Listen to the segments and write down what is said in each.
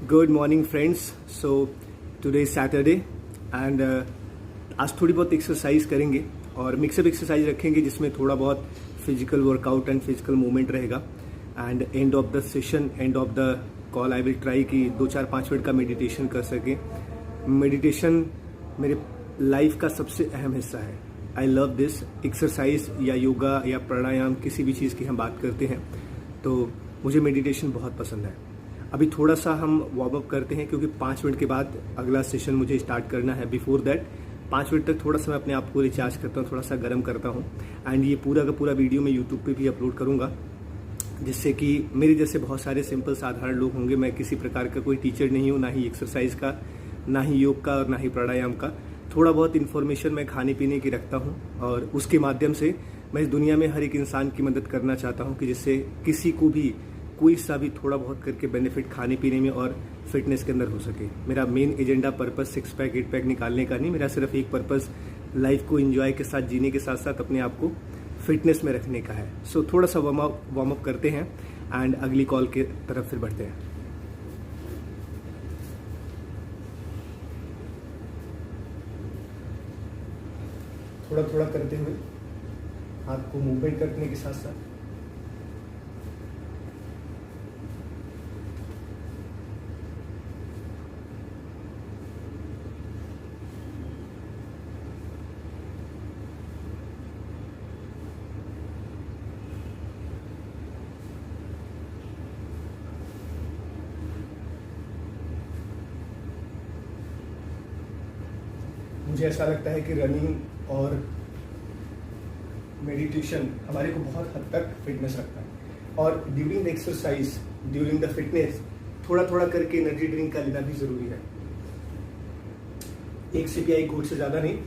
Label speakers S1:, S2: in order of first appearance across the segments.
S1: Good morning friends. So today is Saturday and आज थोड़ी बहुत एक्सरसाइज करेंगे और मिक्सअप एक्सरसाइज रखेंगे जिसमें थोड़ा बहुत physical workout and physical movement रहेगा। And end of the session, end of the call I will try कि 2-4-5 मिनट का मेडिटेशन कर सके। मेडिटेशन मेरे लाइफ का सबसे अहम हिस्सा है। I love this. एक्सरसाइज या योगा या प्राणायाम किसी भी चीज़ की हम बात करते हैं तो मुझे मेडिटेशन बहुत पसंद है। अभी थोड़ा सा हम वार्म अप करते हैं क्योंकि 5 मिनट के बाद अगला सेशन मुझे स्टार्ट करना है। बिफोर दैट 5 मिनट तक थोड़ा सा मैं अपने आप को रिचार्ज करता हूँ, थोड़ा सा गर्म करता हूँ। एंड ये पूरा का पूरा वीडियो मैं यूट्यूब पे भी अपलोड करूँगा जिससे कि मेरे जैसे बहुत सारे सिंपल साधारण लोग होंगे। मैं किसी प्रकार का कोई टीचर नहीं हूँ, ना ही एक्सरसाइज का, ना ही योग का और ना ही प्राणायाम का। थोड़ा बहुत इन्फॉर्मेशन मैं खाने पीने की रखता हूँ और उसके माध्यम से मैं इस दुनिया में हर एक इंसान की मदद करना चाहता हूँ कि जिससे किसी को भी कोई सा भी थोड़ा बहुत करके बेनिफिट खाने पीने में और फिटनेस के अंदर हो सके। मेरा main agenda purpose 6 pack 8 pack निकालने का नहीं, मेरा सिर्फ एक पर्पस लाइफ को एंजॉय के साथ जीने के साथ साथ अपने आप को फिटनेस में रखने का है। सो थोड़ा सा वार्म अप करते हैं एंड अगली कॉल के तरफ फिर बढ़ते हैं। थोड़ा थोड़ा करते हुए हाथ को मूवमेंट करने के साथ साथ मुझे ऐसा लगता है कि रनिंग और मेडिटेशन हमारे को बहुत हद तक फिटनेस रखता है। और during the exercise, during the fitness थोड़ा थोड़ा करके एनर्जी ड्रिंक का लेना भी जरूरी है। एक सिप या एक घूंट से ज्यादा नहीं।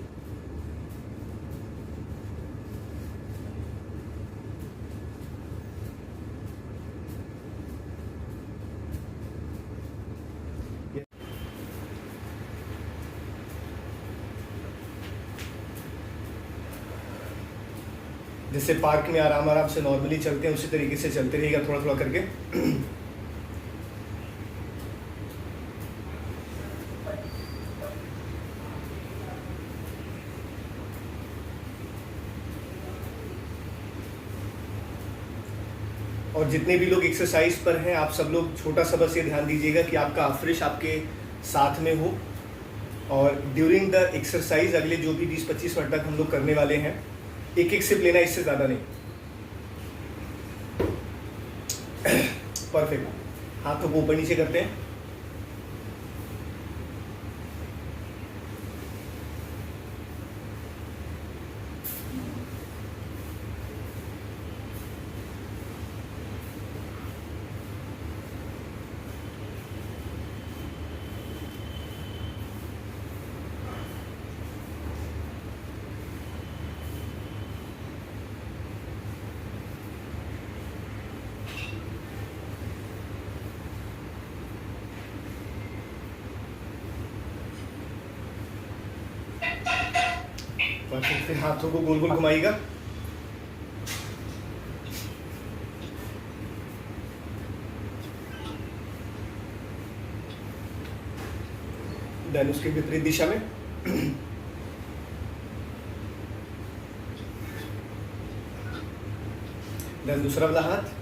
S1: जैसे पार्क में आराम आराम से नॉर्मली चलते हैं उसी तरीके से चलते रहिएगा थोड़ा थोड़ा करके। और जितने भी लोग एक्सरसाइज पर हैं आप सब लोग छोटा सा बस ये ध्यान दीजिएगा कि आपका अफ्रेश आपके साथ में हो। और ड्यूरिंग द एक्सरसाइज अगले जो भी 20-25 मिनट तक हम लोग करने वाले हैं, एक एक सिप लेना, इससे ज्यादा नहीं। परफेक्ट। हाथों को ऊपर नीचे करते हैं। परफेक्ट। फिर हाथों को गोल गोल घुमाइएगा। देन उसके विपरीत दिशा में। देन दूसरा वाला हाथ।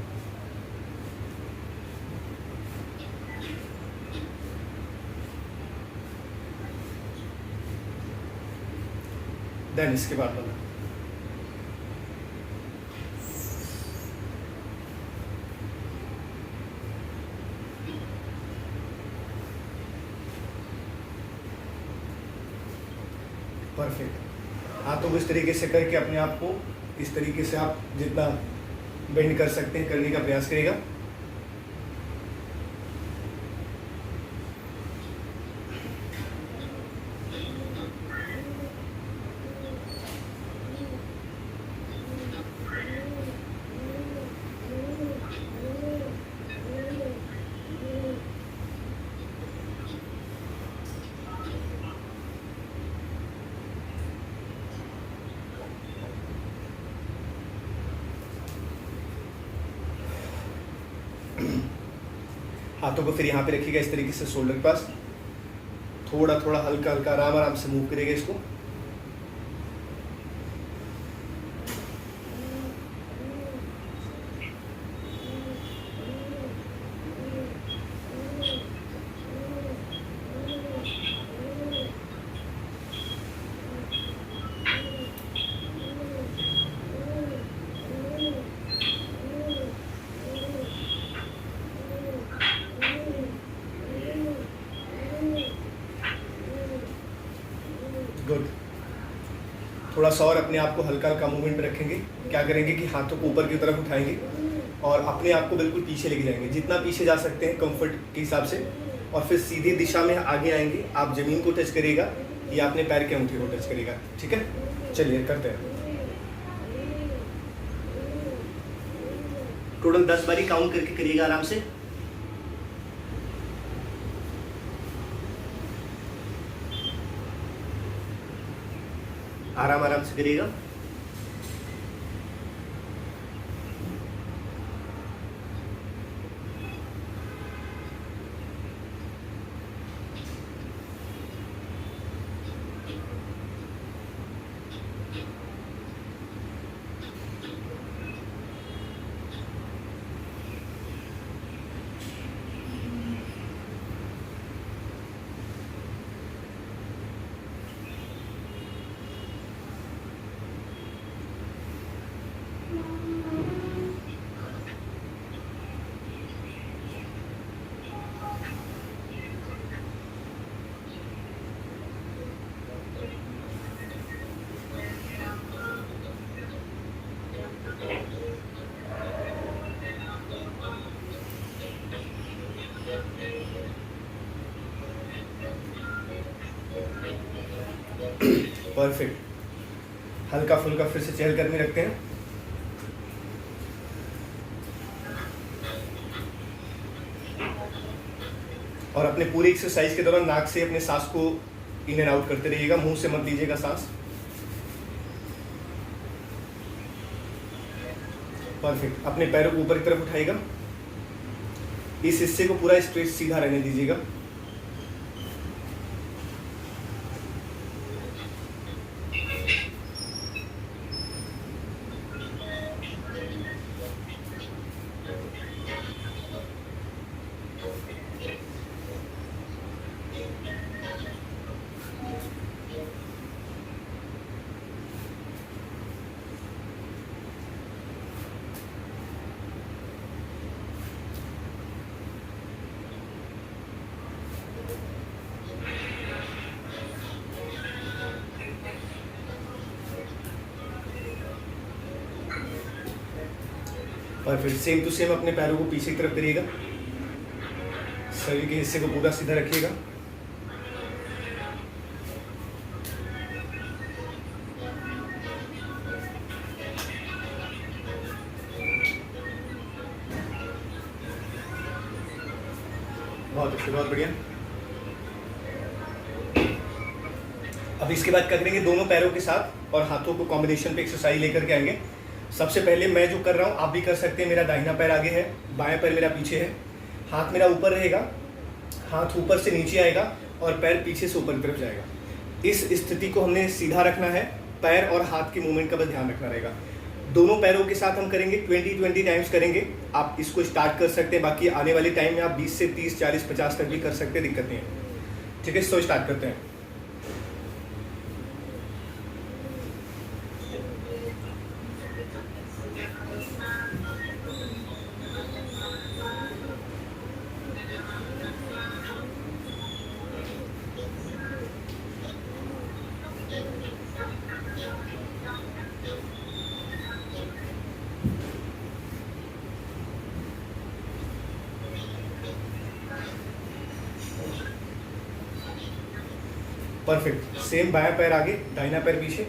S1: देन इसके बाद वाला। परफेक्ट। हाथों को इस तरीके से करके अपने आप को इस तरीके से आप जितना बेंड कर सकते हैं करने का प्रयास करेगा। हाथों को फिर यहाँ पे रखिएगा इस तरीके से शोल्डर के पास, थोड़ा थोड़ा हल्का हल्का आराम आराम से मूव करिएगा इसको। गुड। थोड़ा सा और अपने आप को हल्का हल्का मूवमेंट में रखेंगे। क्या करेंगे कि हाथों को ऊपर की तरफ उठाएंगे और अपने आप को बिल्कुल पीछे लेके जाएंगे, जितना पीछे जा सकते हैं कंफर्ट के हिसाब से, और फिर सीधी दिशा में आगे आएंगे। आप जमीन को टच करिएगा या अपने पैर के अंगूठे को टच करिएगा। ठीक है, चलिए करते हैं। टोटल 10 बारी काउंट करके करिएगा आराम से। आराम आराम से करिएगा। परफेक्ट। हल्का फुल्का फिर से चहलकदमी रखते हैं। और अपने पूरी एक्सरसाइज के दौरान नाक से अपने सांस को इन एंड आउट करते रहिएगा, मुंह से मत लीजिएगा सांस। परफेक्ट। अपने पैरों को ऊपर की तरफ उठाइएगा। इस हिस्से को पूरा स्ट्रेट सीधा रहने दीजिएगा। और फिर सेम टू सेम अपने पैरों को पीछे की तरफ करिएगा। शरीर के हिस्से को पूरा सीधा रखिएगा। बहुत अच्छे, बहुत बढ़िया। अब इसके बाद कर लेंगे दोनों पैरों के साथ और हाथों को कॉम्बिनेशन पे एक्सरसाइज लेकर के आएंगे। सबसे पहले मैं जो कर रहा हूँ आप भी कर सकते हैं। मेरा दाहिना पैर आगे है, बायां पैर मेरा पीछे है, हाथ मेरा ऊपर रहेगा, हाथ ऊपर से नीचे आएगा और पैर पीछे से ऊपर की तरफ जाएगा। इस स्थिति को हमने सीधा रखना है। पैर और हाथ की मूवमेंट का बस ध्यान रखना रहेगा। दोनों पैरों के साथ हम करेंगे 20 टाइम्स करेंगे। आप इसको स्टार्ट कर सकते हैं, बाकी आने वाले टाइम में आप 20 से 30, 40, 50 तक भी कर सकते हैं, दिक्कत नहीं है। ठीक है, सो स्टार्ट करते हैं। परफेक्ट। सेम बायां पैर आगे, दाहिना पैर पीछे।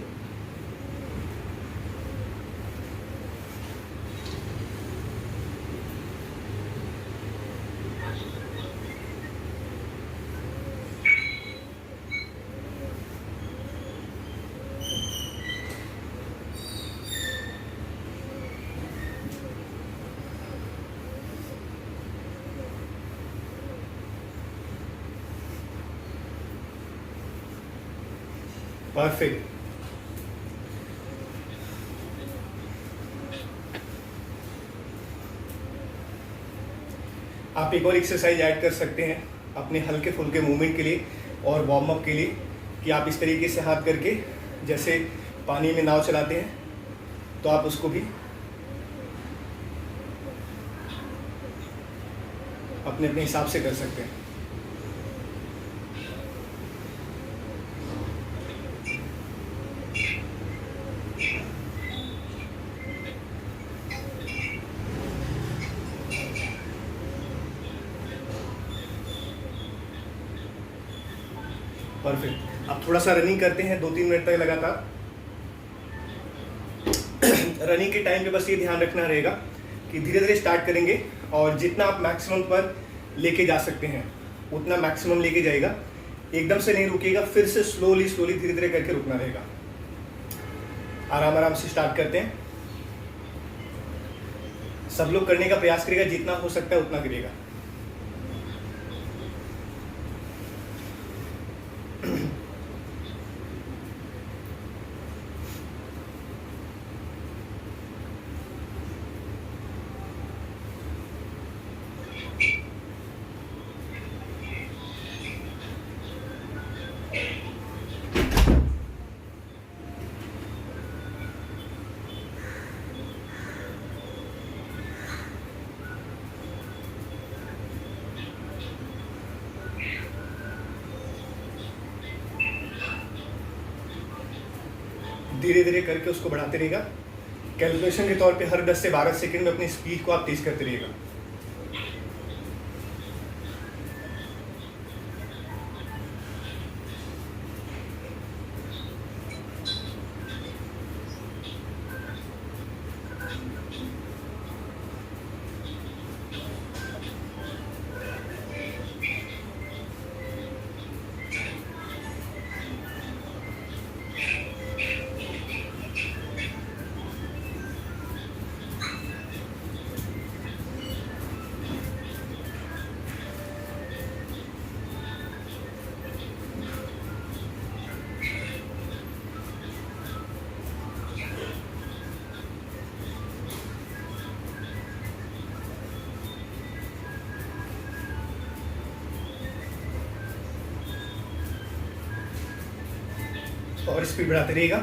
S1: परफेक्ट। आप एक और एक्सरसाइज ऐड कर सकते हैं अपने हल्के फुल्के मूवमेंट के लिए और वार्म अप के लिए, कि आप इस तरीके से हाथ करके जैसे पानी में नाव चलाते हैं, तो आप उसको भी अपने अपने हिसाब से कर सकते हैं। परफेक्ट। अब थोड़ा सा रनिंग करते हैं 2-3 मिनट तक लगातार। रनिंग के टाइम पे बस ये ध्यान रखना रहेगा कि धीरे धीरे स्टार्ट करेंगे और जितना आप मैक्सिमम पर लेके जा सकते हैं उतना मैक्सिमम लेके जाएगा, एकदम से नहीं रुकेगा, फिर से स्लोली स्लोली धीरे धीरे करके रुकना रहेगा। आराम आराम से स्टार्ट करते हैं। सब लोग करने का प्रयास करेगा, जितना हो सकता है उतना करेगा। धीरे धीरे करके उसको बढ़ाते रहेगा। कैलकुलेशन के तौर पे हर 10 से 12 सेकंड में अपनी स्पीड को आप तेज करते रहेगा। और स्पीड बढ़ाते रहेगा।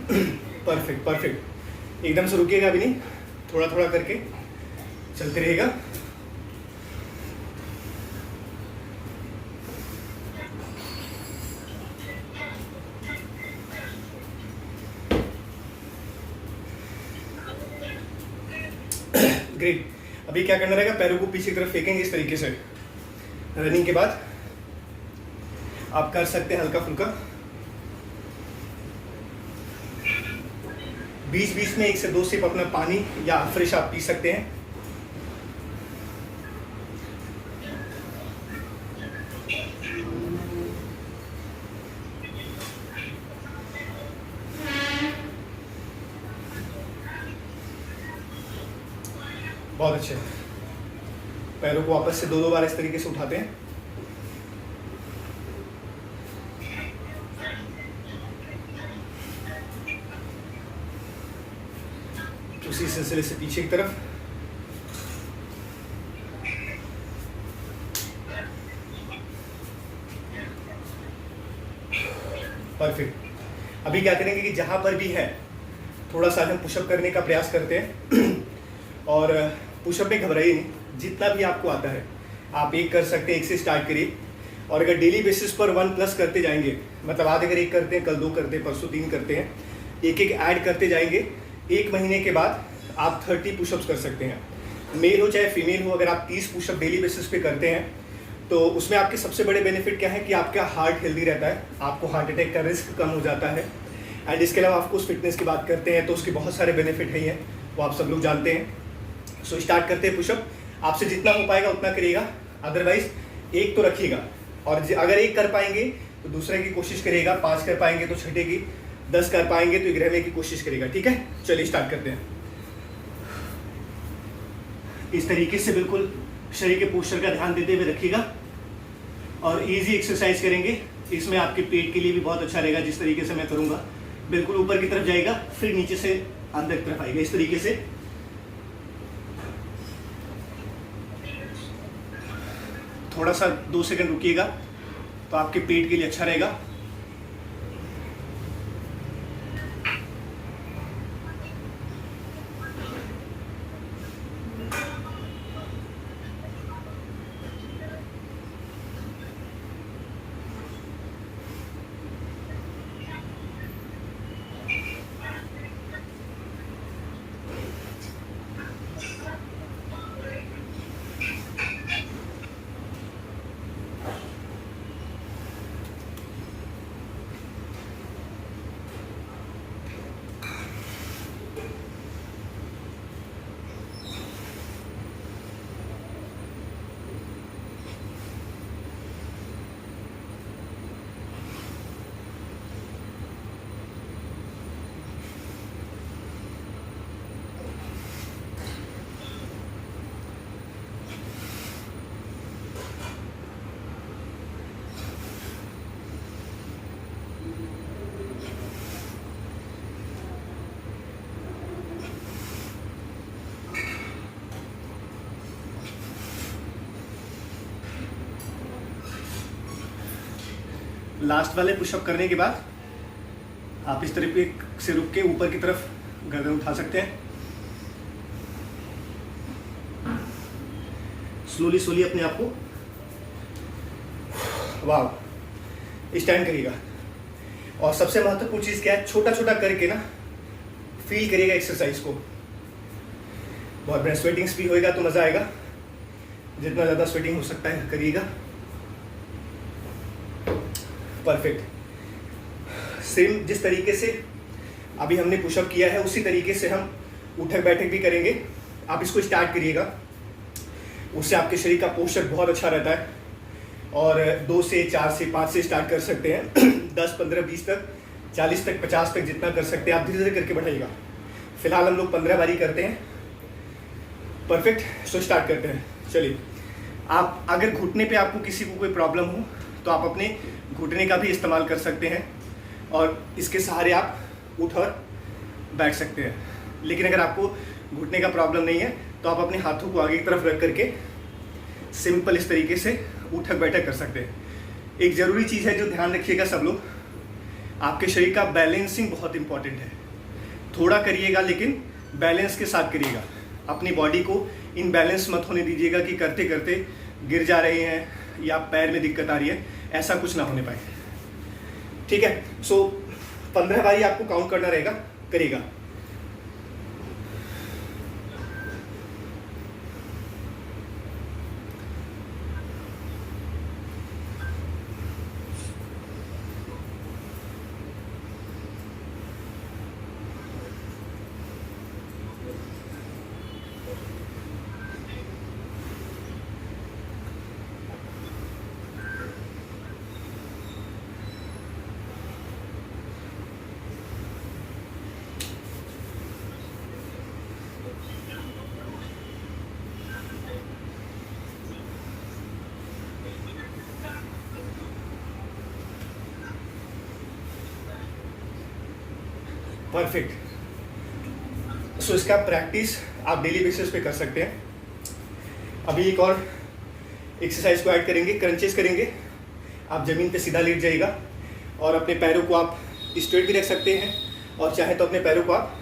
S1: परफेक्ट परफेक्ट, एकदम से रुकिएगा भी नहीं, थोड़ा थोड़ा करके चलते रहेगा। ग्रेट। अभी क्या करना रहेगा, पैरों को पीछे की तरफ फेंकेंगे इस तरीके से। रनिंग के बाद आप कर सकते हैं हल्का फुल्का, बीच बीच में 1 से 2 सिप अपना पानी या फ्रेश आप पी सकते हैं। बहुत अच्छे। पैरों को वापस से 2-2 बार इस तरीके से उठाते हैं। उसी सिलसिले से पीछे की तरफ। परफेक्ट। अभी क्या करेंगे कि जहां पर भी है थोड़ा सा हम पुशअप करने का प्रयास करते हैं और पुशअप में घबराइए नहीं, जितना भी आपको आता है आप 1 कर सकते हैं, 1 से स्टार्ट करिए। और अगर डेली बेसिस पर 1+ करते जाएंगे, मतलब आज अगर 1 करते हैं, कल 2 करते हैं, परसों 3 करते हैं, एक ऐड करते जाएंगे, 1 महीने के बाद आप 30 पुशअप्स कर सकते हैं। मेल हो चाहे फीमेल हो, अगर आप 30 पुशअप डेली बेसिस पे करते हैं तो उसमें आपके सबसे बड़े बेनिफिट क्या है कि आपका हार्ट हेल्दी रहता है, आपको हार्ट अटैक का रिस्क कम हो जाता है। एंड इसके अलावा आपको फिटनेस की बात करते हैं तो उसके बहुत सारे बेनिफिट हैं, वो आप सब लोग जानते हैं। सो स्टार्ट करते हैं पुशअप। आपसे जितना हो पाएगा उतना करिएगा, अदरवाइज 1 तो रखिएगा। और अगर 1 कर पाएंगे तो दूसरे की कोशिश करिएगा, 5 कर पाएंगे तो छठे की, 10 कर पाएंगे तो 11वें की कोशिश करिएगा। ठीक है, चलिए स्टार्ट करते हैं। इस तरीके से बिल्कुल शरीर के पोस्चर का ध्यान देते हुए रखिएगा और इजी एक्सरसाइज करेंगे। इसमें आपके पेट के लिए भी बहुत अच्छा रहेगा। जिस तरीके से मैं करूंगा, बिल्कुल ऊपर की तरफ जाएगा, फिर नीचे से अंदर की तरफ आएगा, इस तरीके से। थोड़ा सा 2 सेकंड रुकिएगा तो आपके पेट के लिए अच्छा रहेगा। लास्ट वाले पुशअप करने के बाद आप इस तरीके से रुक के ऊपर की तरफ गर्दन उठा सकते हैं। स्लोली स्लोली अपने आप को वाह स्टैंड करिएगा। और सबसे महत्वपूर्ण चीज क्या है, छोटा छोटा करके ना फील करिएगा एक्सरसाइज को। बहुत बढ़िया, स्वेटिंग्स भी होएगा तो मजा आएगा। जितना ज्यादा स्वेटिंग हो सकता है करिएगा। परफेक्ट। सेम जिस तरीके से अभी हमने पुशअप किया है उसी तरीके से हम उठक बैठक भी करेंगे। आप इसको स्टार्ट करिएगा, उससे आपके शरीर का पोस्चर बहुत अच्छा रहता है। और 2 से 4 से 5 से स्टार्ट कर सकते हैं 10, 15, 20 तक, 40 तक, 50 तक जितना कर सकते हैं आप धीरे धीरे करके बढ़ाइएगा। फिलहाल हम लोग 15 बारी करते हैं। परफेक्ट। सो स्टार्ट करते हैं। चलिए, आप अगर घुटने पे आपको किसी को कोई प्रॉब्लम हो तो आप अपने घुटने का भी इस्तेमाल कर सकते हैं और इसके सहारे आप उठ और बैठ सकते हैं। लेकिन अगर आपको घुटने का प्रॉब्लम नहीं है तो आप अपने हाथों को आगे की तरफ रख करके सिंपल इस तरीके से उठक बैठक कर सकते हैं। एक ज़रूरी चीज़ है जो ध्यान रखिएगा सब लोग, आपके शरीर का बैलेंसिंग बहुत इंपॉर्टेंट है। थोड़ा करिएगा लेकिन बैलेंस के साथ करिएगा। अपनी बॉडी को इनबैलेंस मत होने दीजिएगा कि करते करते गिर जा रहे हैं या पैर में दिक्कत आ रही है, ऐसा कुछ ना होने पाए। ठीक है, सो 15 बारी आपको काउंट करना रहेगा, करिएगा। परफेक्ट। सो इसका प्रैक्टिस आप डेली बेसिस पे कर सकते हैं। अभी एक और एक्सरसाइज को ऐड करेंगे, क्रंचेस करेंगे। आप ज़मीन पे सीधा लेट जाइएगा और अपने पैरों को आप स्ट्रेट भी रख सकते हैं और चाहे तो अपने पैरों को आप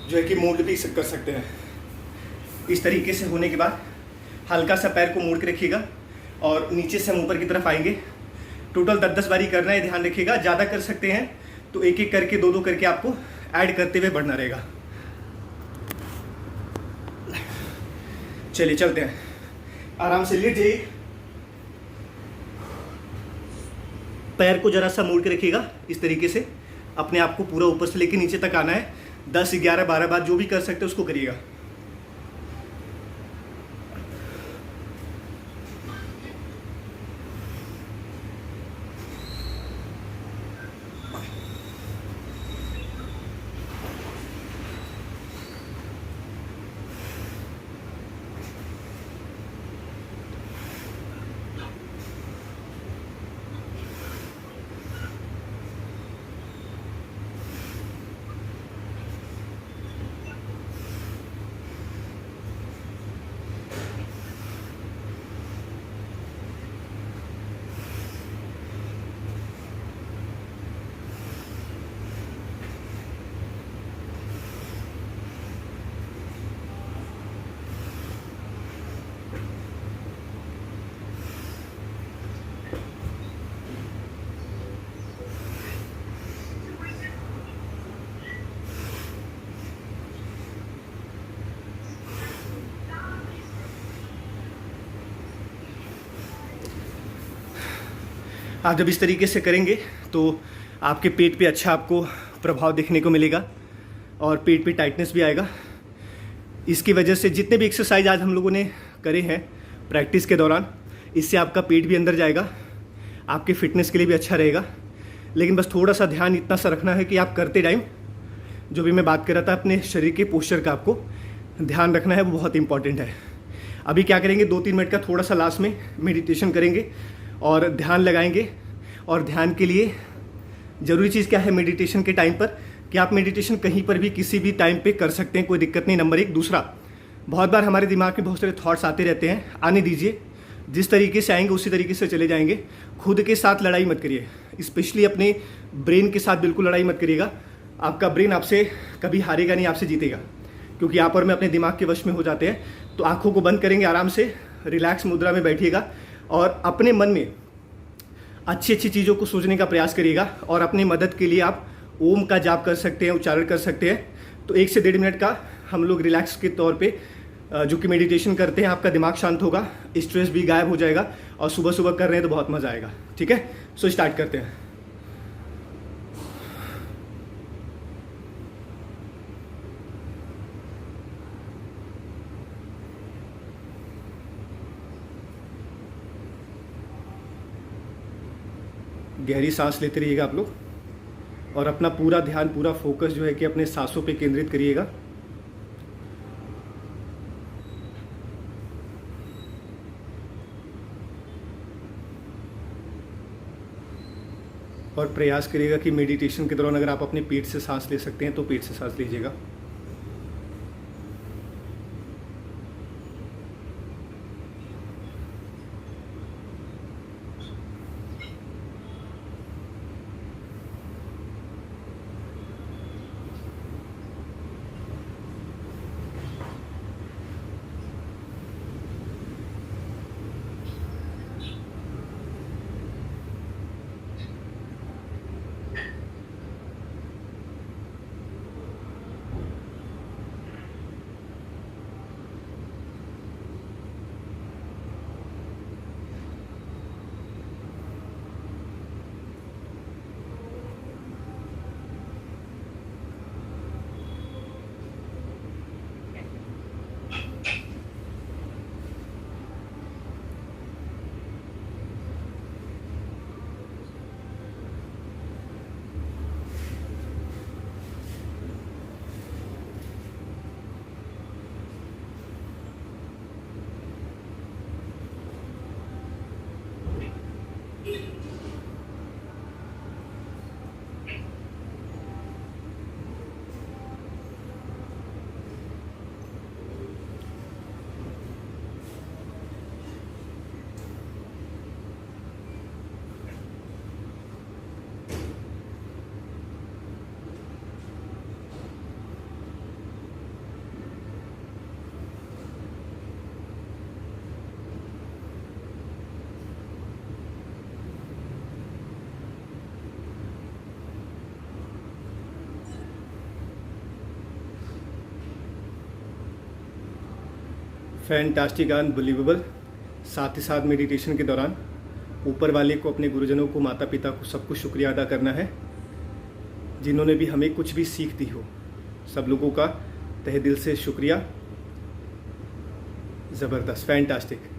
S1: जो है कि मोड़ भी कर सकते हैं। इस तरीके से होने के बाद हल्का सा पैर को मोड़ के रखिएगा और नीचे से हम ऊपर की तरफ आएंगे। टोटल 10-10 बारी करना है, ध्यान रखिएगा। ज़्यादा कर सकते हैं तो एक एक करके 2-2 करके आपको ऐड करते हुए बढ़ना रहेगा। चलिए चलते हैं, आराम से लेट जाइए, पैर को जरा सा मोड़ के रखिएगा। इस तरीके से अपने आप को पूरा ऊपर से लेके नीचे तक आना है। 10, 11, 12 बार जो भी कर सकते हो उसको करिएगा। आप जब इस तरीके से करेंगे तो आपके पेट पे अच्छा आपको प्रभाव देखने को मिलेगा और पेट पे टाइटनेस भी आएगा। इसकी वजह से जितने भी एक्सरसाइज आज हम लोगों ने करे हैं प्रैक्टिस के दौरान, इससे आपका पेट भी अंदर जाएगा, आपके फिटनेस के लिए भी अच्छा रहेगा। लेकिन बस थोड़ा सा ध्यान इतना सा रखना है कि आप करते टाइम जो भी मैं बात कर रहा था अपने शरीर के पोस्चर का आपको ध्यान रखना है, वो बहुत इंपॉर्टेंट है। अभी क्या करेंगे, 2-3 मिनट का थोड़ा सा लास्ट में मेडिटेशन करेंगे और ध्यान लगाएंगे। और ध्यान के लिए ज़रूरी चीज़ क्या है मेडिटेशन के टाइम पर, कि आप मेडिटेशन कहीं पर भी किसी भी टाइम पे कर सकते हैं, कोई दिक्कत नहीं। नंबर 1। दूसरा, बहुत बार हमारे दिमाग में बहुत सारे थॉट्स आते रहते हैं, आने दीजिए। जिस तरीके से आएंगे उसी तरीके से चले जाएंगे। खुद के साथ लड़ाई मत करिए, स्पेशली अपने ब्रेन के साथ बिल्कुल लड़ाई मत करिएगा। आपका ब्रेन आपसे कभी हारेगा नहीं, आपसे जीतेगा, क्योंकि आप और मैं अपने दिमाग के वश में हो जाते हैं। तो आंखों को बंद करेंगे, आराम से रिलैक्स मुद्रा में बैठिएगा और अपने मन में अच्छी अच्छी चीज़ों को सोचने का प्रयास करिएगा। और अपनी मदद के लिए आप ओम का जाप कर सकते हैं, उच्चारण कर सकते हैं। तो 1 से 1.5 मिनट का हम लोग रिलैक्स के तौर पे जो कि मेडिटेशन करते हैं, आपका दिमाग शांत होगा, स्ट्रेस भी गायब हो जाएगा और सुबह सुबह कर रहे हैं तो बहुत मज़ा आएगा। ठीक है, सो स्टार्ट करते हैं। गहरी सांस लेते रहिएगा आप लोग और अपना पूरा ध्यान, पूरा फोकस जो है कि अपने सांसों पे केंद्रित करिएगा। और प्रयास करिएगा कि मेडिटेशन के दौरान अगर आप अपने पेट से सांस ले सकते हैं तो पेट से सांस लीजिएगा। Fantastic, unbelievable. साथ ही साथ मेडिटेशन के दौरान ऊपर वाले को, अपने गुरुजनों को, माता पिता को, सबको शुक्रिया अदा करना है जिन्होंने भी हमें कुछ भी सीख दी हो। सब लोगों का तहे दिल से शुक्रिया। ज़बरदस्त, फैंटास्टिक।